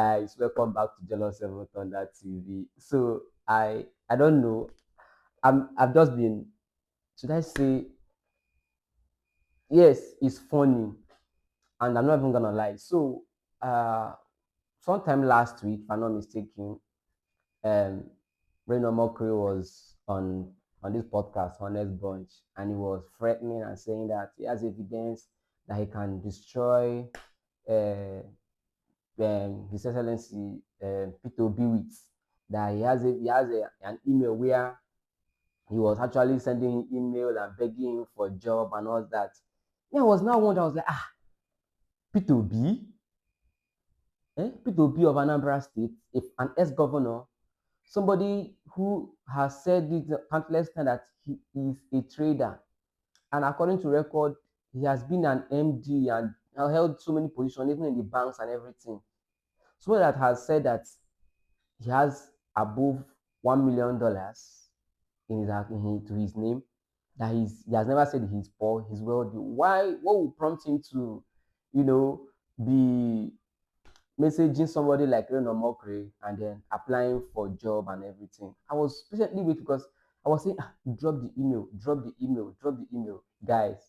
Guys, welcome back to Jealous Seven Thunder TV. So I don't know. I've just been, should I say, yes, it's funny, and I'm not even gonna lie. So uh sometime last week, if I'm not mistaken, um Reno Omokri was on this podcast, Honest Bunch, and he was threatening and saying that he has evidence that he can destroy uh His Excellency Peter Obiwitz, that an email where he was actually sending email and begging him for a job and all that. Yeah, I was now wondering, I was like, Peter Obi, Peter Obi of Anambra State, if an ex-governor, somebody who has said it countless times that he is a trader, and according to record, he has been an MD and held so many positions, even in the banks and everything. So that has said that he has above $1 million to his name, that he has never said he's poor, he's wealthy. Why? What would prompt him to, be messaging somebody like Reno Omokri and then applying for a job and everything? I was patiently waiting because I was saying, drop the email, drop the email, drop the email, guys.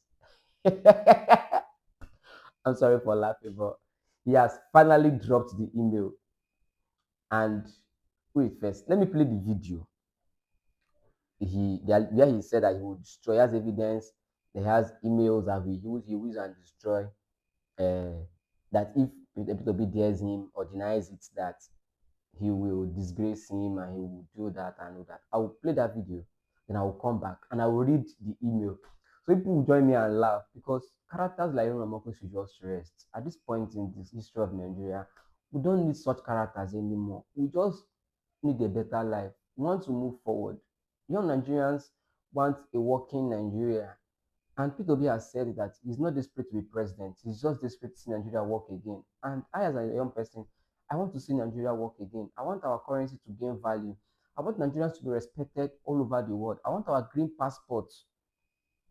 I'm sorry for laughing, but he has finally dropped the email. And wait first, let me play the video. Where he said that he would destroy. He has evidence. He has emails that he will use and destroy. That if Peter B dares him or denies it, that he will disgrace him and he will do that and all that. I will play that video, then I will come back and I will read the email. So people will join me and laugh because characters like Reno Omokri should just rest. At this point in this history of Nigeria, we don't need such characters anymore. We just need a better life. We want to move forward. Young Nigerians want a working Nigeria. And Peter Obi has said that he's not desperate to be president. He's just desperate to see Nigeria work again. And I, as a young person, I want to see Nigeria work again. I want our currency to gain value. I want Nigerians to be respected all over the world. I want our green passports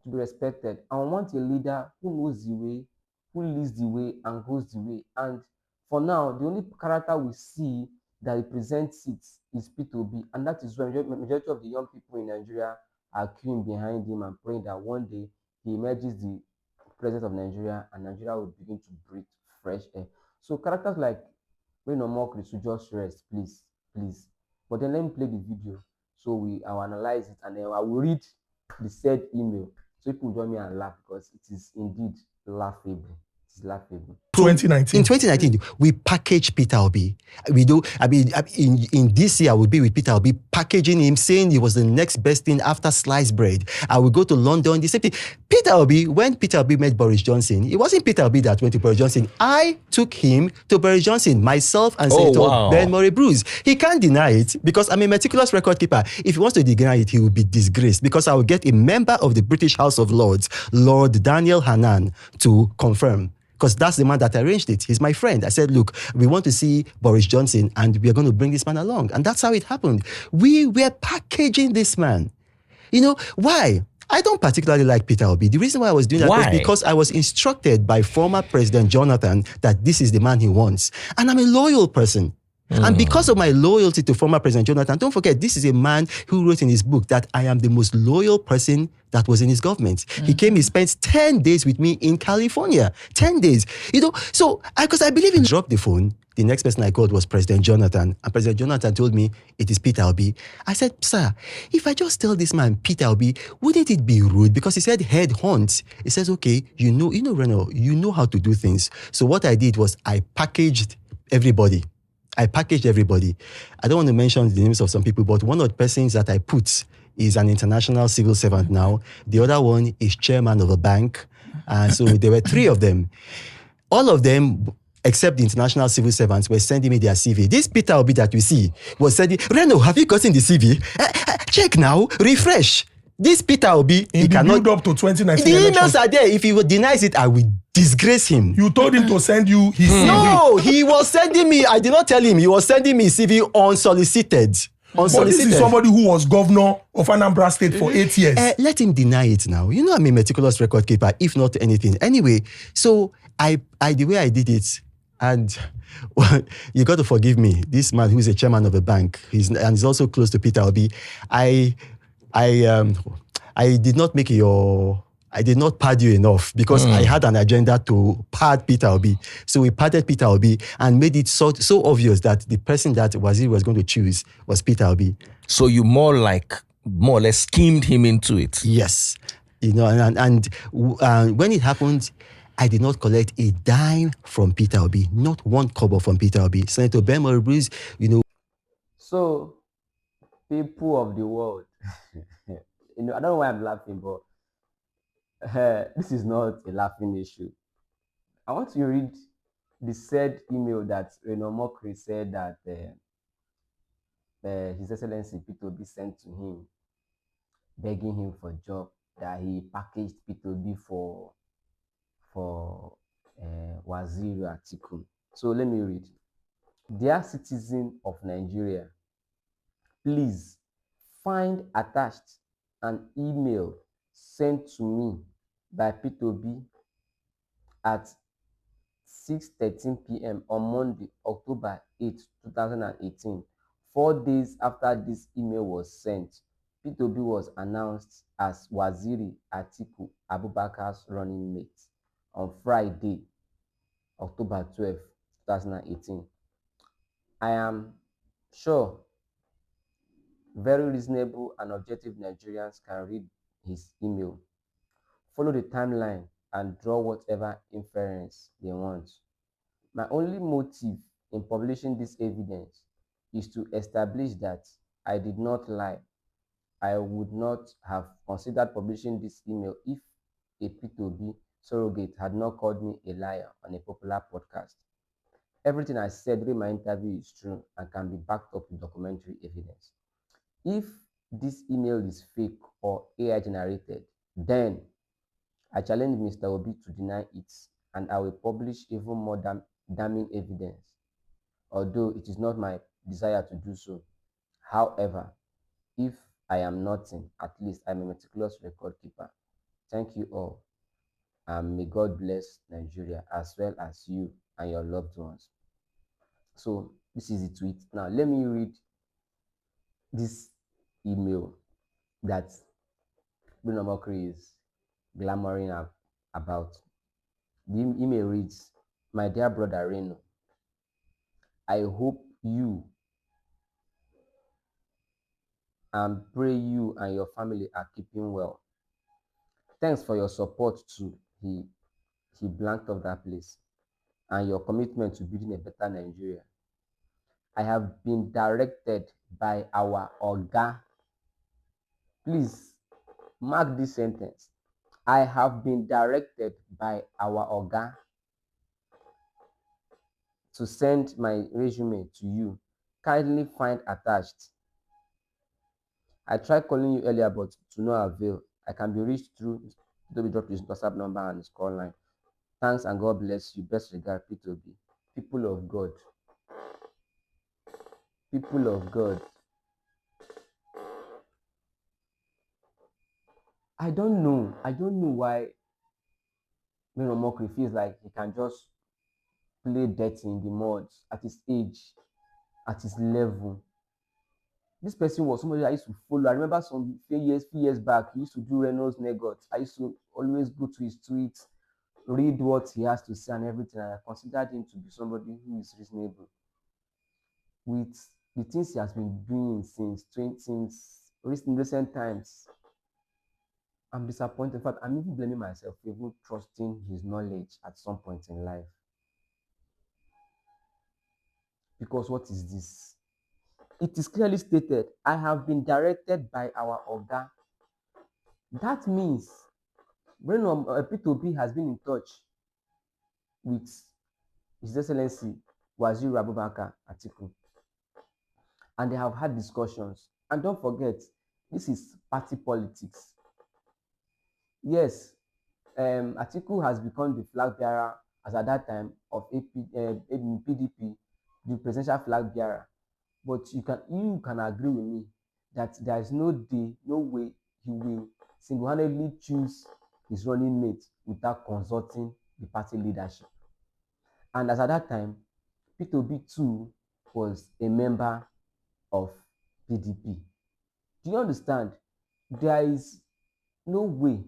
to be respected. I want a leader who knows the way, who leads the way and goes the way. And for now, the only character we see that represents it is Peter Obi, and that is why majority of the young people in Nigeria are queuing behind him and praying that one day he emerges the president of Nigeria and Nigeria will begin to breathe fresh air. So characters like Reno Omokri should just rest, please, please. But then let me play the video so I will analyze it and then I will read the said email so people join me and laugh because it is indeed laughable. It is laughable. 2019. In 2019, we packaged Peter Obi. In this year, I will be with Peter Obi, packaging him, saying he was the next best thing after sliced bread. I will go to London, the same thing. Peter Obi, when Peter Obi met Boris Johnson, it wasn't Peter Obi that went to Boris Johnson. I took him to Boris Johnson, myself and Senator Ben Murray-Bruce. He can't deny it because I'm a meticulous record keeper. If he wants to deny it, he will be disgraced because I will get a member of the British House of Lords, Lord Daniel Hannan, to confirm. Because that's the man that arranged it. He's my friend. I said, look, we want to see Boris Johnson and we are going to bring this man along. And that's how it happened. We were packaging this man. You know, why? I don't particularly like Peter Obi. The reason why I was doing that was because I was instructed by former President Jonathan that this is the man he wants. And I'm a loyal person. And because of my loyalty to former President Jonathan, don't forget, this is a man who wrote in his book that I am the most loyal person that was in his government. He came, he spent 10 days with me in California. 10 days. You know, so, because I believe in drop the phone, the next person I called was President Jonathan. And President Jonathan told me, it is Peter Obi. I said, sir, if I just tell this man Peter Obi, wouldn't it be rude? Because he said head hunt. He says, okay, you know, Reno, you know how to do things. So what I did was I packaged everybody. I don't want to mention the names of some people, but one of the persons that I put is an international civil servant now. The other one is chairman of a bank. So there were 3 of them. All of them, except the international civil servants, were sending me their CV. This Peter Obi that you see was sending, Reno, have you gotten the CV? Check now, refresh. This Peter Obi, he cannot build up to 2019 The elections. emails are there. If he denies it, I will disgrace him. You told him to send you his CV. No, he was sending me. I did not tell him. He was sending me CV unsolicited. But this is somebody who was governor of Anambra State for 8 years. Let him deny it now. You know I'm a meticulous record keeper, if not anything. Anyway, so the way I did it, And you got to forgive me. This man who is a chairman of a bank, he's also close to Peter Obi. I I um I did not make your I did not pad you enough because I had an agenda to pad Peter Obi. So we padded Peter Obi and made it so obvious that the person that Waziri was going to choose was Peter Obi. So you more or less schemed him into it. Yes. And when it happened, I did not collect a dime from Peter Obi, not one kobo from Peter Obi. Senator Ben Maurice, So, people of the world, I don't know why I'm laughing, but this is not a laughing issue. I want to read the said email that Reno Omokri said that His Excellency P2B sent to him, begging him for job, that he packaged P2B for Waziri Atiku. So let me read. Dear citizen of Nigeria, please find attached an email sent to me by P2B at 6:13 p.m. on Monday, October 8, 2018. 4 days after this email was sent, P2B was announced as Waziri Atiku Abubakar's running mate on Friday, October 12, 2018. I am sure very reasonable and objective Nigerians can read his email, follow the timeline, and draw whatever inference they want. My only motive in publishing this evidence is to establish that I did not lie. I would not have considered publishing this email if a P2B surrogate had not called me a liar on a popular podcast. Everything I said during my interview is true and can be backed up with documentary evidence. If this email is fake or AI generated, then I challenge Mr. Obi to deny it, and I will publish even more damning evidence, although it is not my desire to do so. However, if I am nothing, at least I'm a meticulous record keeper. Thank you all, and may God bless Nigeria as well as you and your loved ones. So, this is the tweet. Now, let me read this email that Reno Omokri is glamoring about. The email reads, My dear brother Reno, I hope you and pray you and your family are keeping well. Thanks for your support too. He blanked off that place, and your commitment to building a better Nigeria. I have been directed by our Oga. Please mark this sentence. I have been directed by our Oga to send my resume to you. Kindly find attached. I tried calling you earlier, but to no avail. I can be reached through P2B dropped his WhatsApp number and his call line. Thanks and God bless you. Best regard, P2B. People of God. People of God. I don't know. I don't know why Reno Omokri feels like he can just play dirty in the mud at his age, at his level. This person was somebody I used to follow. I remember some few years back, he used to do Reno's Negot. I used to always go to his tweets, read what he has to say and everything. And I considered him to be somebody who is reasonable. With the things he has been doing since recent times, I'm disappointed. In fact, I'm even blaming myself for even trusting his knowledge at some point in life. Because what is this? It is clearly stated, I have been directed by our Oga. That means P2B has been in touch with His Excellency Waziri Abubakar Atiku, and they have had discussions. And don't forget, this is party politics. Yes, Atiku has become the flag bearer as at that time of PDP, the presidential flag bearer. But you can agree with me that there is no day, no way he will single-handedly choose his running mate without consulting the party leadership. And as at that time, P2B too was a member of PDP. Do you understand? There is no way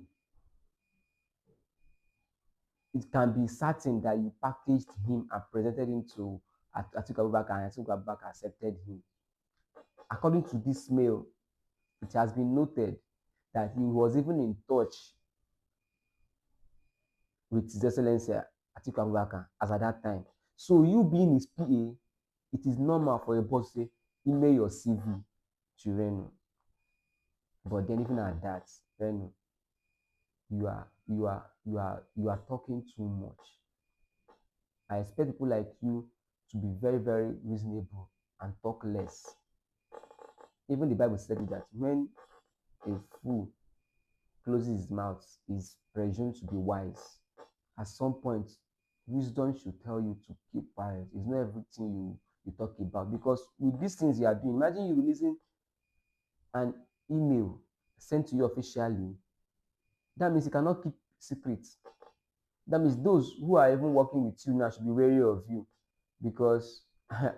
it can be certain that you packaged him and presented him to Atiku Abubakar and Atiku Abubakar accepted him. According to this mail, it has been noted that he was even in touch with His Excellency Atiku Abubakar as at that time. So you being his PA, it is normal for a boss to say, email your CV to Reno. But then even at that, Reno, you are talking too much. I expect people like you to be very, very reasonable and talk less. Even the Bible said that when a fool closes his mouth, is presumed to be wise. At some point, wisdom should tell you to keep quiet. It's not everything you talk about. Because with these things you are doing, imagine you releasing an email sent to you officially. That means you cannot keep secrets. That means those who are even working with you now should be wary of you. Because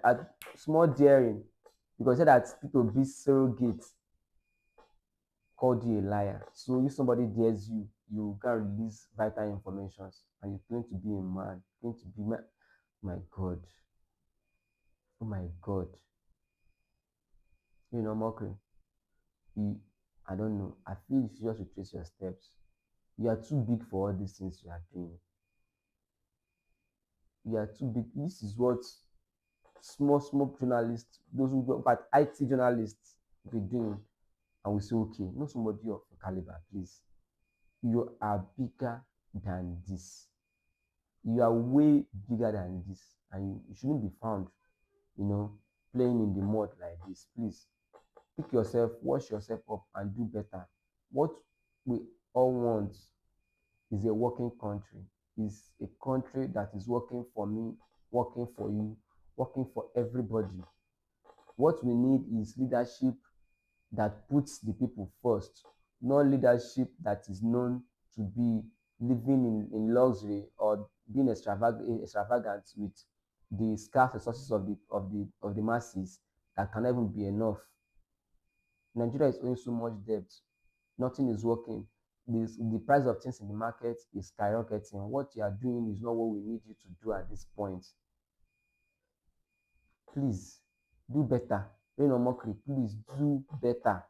at small daring, because you said that people be surrogate called you a liar. So if somebody dares you, you can release vital information and you claim to be a man, claim to be my God. Oh my God. You know, Mockery. You, I don't know. I feel you should just retrace your steps. You are too big for all these things you are doing. You are too big. This is what small journalists, those who go but IT journalists be doing. And we say, okay, not somebody of your caliber, please. You are bigger than this. You are way bigger than this, and you shouldn't be found, playing in the mud like this. Please pick yourself, wash yourself up, and do better. What we all want is a working country, is a country that is working for me, working for you, working for everybody. What we need is leadership that puts the people first, not leadership that is known to be living in luxury or being extravagant with the scarce resources of the masses that can even be enough. Nigeria is owing so much debt, nothing is working. The price of things in the market is skyrocketing. What you are doing is not what we need you to do at this point. Please do better. Reno Omokri, please do better.